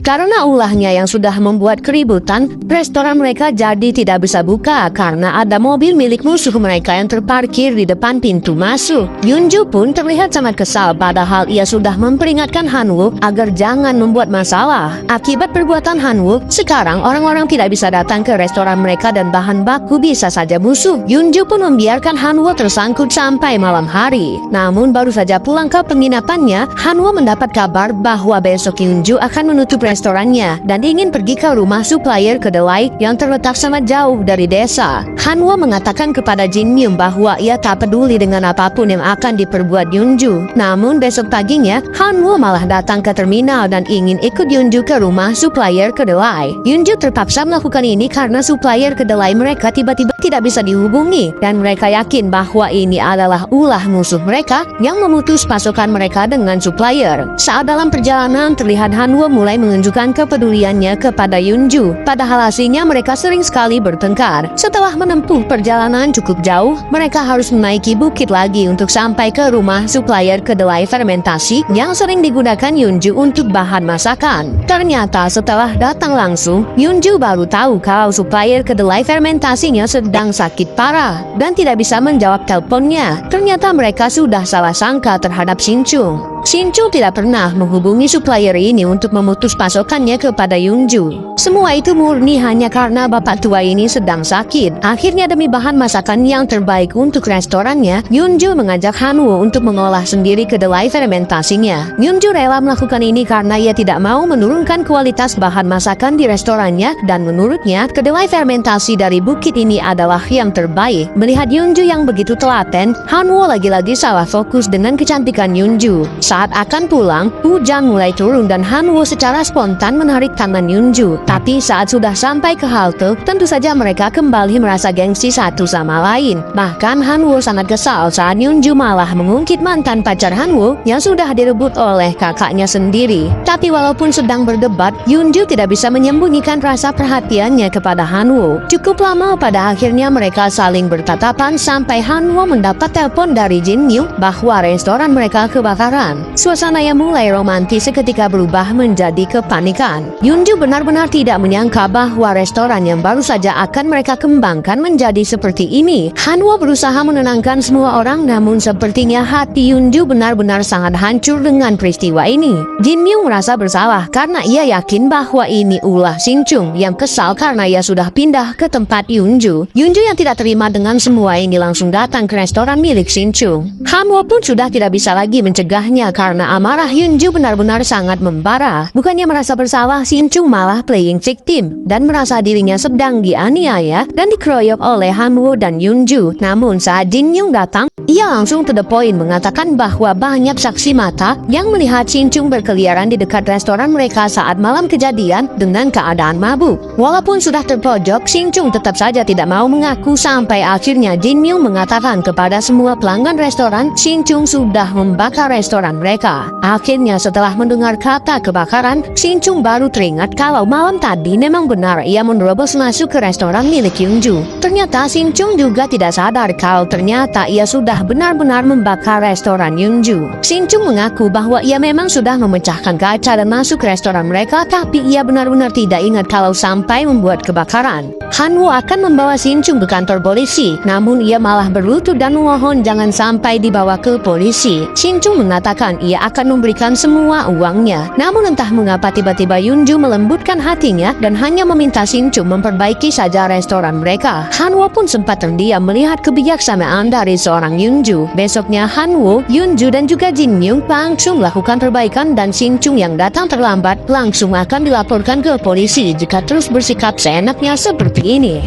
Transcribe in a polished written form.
Karena ulahnya yang sudah membuat keributan, restoran mereka jadi tidak bisa buka karena ada mobil milik musuh mereka yang terparkir di depan pintu masuk. Yunju pun terlihat sangat kesal padahal ia sudah memperingatkan Hanwoo agar jangan membuat masalah. Akibat perbuatan Hanwoo, sekarang orang-orang tidak bisa datang ke restoran mereka dan bahan baku bisa saja busuk. Yunju pun membiarkan Hanwoo tersangkut sampai malam hari. Namun baru saja pulang ke penginapannya, Hanwoo mendapat kabar bahwa besok Yunju akan menutup restorannya dan ingin pergi ke rumah supplier kedelai yang terletak sangat jauh dari desa. Hanwoo mengatakan kepada Jin Myung bahwa ia tak peduli dengan apapun yang akan diperbuat Yunju. Namun besok paginya, Hanwoo malah datang ke terminal dan ingin ikut Yunju ke rumah supplier kedelai. Yunju terpaksa melakukan ini karena supplier kedelai mereka tiba-tiba tidak bisa dihubungi dan mereka yakin bahwa ini adalah ulah musuh mereka yang memutus pasokan mereka dengan supplier. Saat dalam perjalanan terlihat Hanwoo mulai menunjukkan kepeduliannya kepada Yunju. Padahal aslinya mereka sering sekali bertengkar. Setelah menempuh perjalanan cukup jauh, mereka harus menaiki bukit lagi untuk sampai ke rumah supplier kedelai fermentasi yang sering digunakan Yunju untuk bahan masakan. Ternyata setelah datang langsung, Yunju baru tahu kalau supplier kedelai fermentasinya sedang sakit parah dan tidak bisa menjawab teleponnya. Ternyata mereka sudah salah sangka terhadap Shin-chung. Shin-chung tidak pernah menghubungi supplier ini untuk memutus pasokannya kepada Yunju. Semua itu murni hanya karena bapak tua ini sedang sakit. Akhirnya demi bahan masakan yang terbaik untuk restorannya, Yunju mengajak Hanwoo untuk mengolah sendiri kedelai fermentasinya. Yunju rela melakukan ini karena ia tidak mau menurunkan kualitas bahan masakan di restorannya dan menurutnya kedelai fermentasi dari bukit ini adalah yang terbaik. Melihat Yunju yang begitu telaten, Hanwoo lagi-lagi salah fokus dengan kecantikan Yunju. Saat akan pulang, hujan mulai turun dan Hanwoo secara spontan menarik tangan Yunju. Tapi saat sudah sampai ke halte, tentu saja mereka kembali merasa gengsi satu sama lain. Bahkan Hanwoo sangat kesal saat Yunju malah mengungkit mantan pacar Hanwoo yang sudah direbut oleh kakaknya sendiri. Tapi walaupun sedang berdebat, Yunju tidak bisa menyembunyikan rasa perhatiannya kepada Hanwoo. Cukup lama pada akhirnya mereka saling bertatapan sampai Hanwoo mendapat telepon dari Jin Myung bahwa restoran mereka kebakaran. Suasana yang mulai romantis seketika berubah menjadi kepanikan. Yunju benar-benar tidak menyangka bahwa restoran yang baru saja akan mereka kembangkan menjadi seperti ini. Hanwoo berusaha menenangkan semua orang, namun sepertinya hati Yunju benar-benar sangat hancur dengan peristiwa ini. Jin Myung merasa bersalah karena ia yakin bahwa ini ulah Shin-chung yang kesal karena ia sudah pindah ke tempat Yunju. Yunju yang tidak terima dengan semua ini langsung datang ke restoran milik Shin-chung. Hanwoo pun sudah tidak bisa lagi mencegahnya karena amarah Yunju benar-benar sangat membara. Bukannya merasa bersalah, Shin-chung malah playing victim dan merasa dirinya sedang dianiaya dan dikeroyok oleh Hanwoo dan Yunju. Namun saat Jin Myung datang, ia langsung to the point mengatakan bahwa banyak saksi mata yang melihat Shin-chung berkeliaran di dekat restoran mereka saat malam kejadian dengan keadaan mabuk. Walaupun sudah terpojok, Shin-chung tetap saja tidak mau mengaku sampai akhirnya Jin Myung mengatakan kepada semua pelanggan restoran Shin-chung sudah membakar restoran mereka. Akhirnya setelah mendengar kata kebakaran, Shin-chung baru teringat kalau malam tadi memang benar ia menerobos masuk ke restoran milik Yunju. Ternyata Shin-chung juga tidak sadar kalau ternyata ia sudah benar-benar membakar restoran Yunju. Shin-chung mengaku bahwa ia memang sudah memecahkan kaca dan masuk ke restoran mereka, tapi ia benar-benar tidak ingat kalau sampai membuat kebakaran. Hanwoo akan membawa Shin-chung ke kantor polisi, namun ia malah berlutut dan memohon jangan sampai dibawa ke polisi. Shin-chung mengatakan ia akan memberikan semua uangnya. Namun entah mengapa tiba-tiba Yunju melembutkan hatinya dan hanya meminta Shin-chung memperbaiki saja restoran mereka. Hanwoo pun sempat terdiam melihat kebijaksanaan dari seorang Yunju. Besoknya Hanwoo, Yunju dan juga Jin Myung langsung melakukan perbaikan dan Shin-chung yang datang terlambat langsung akan dilaporkan ke polisi jika terus bersikap seenaknya seperti ini.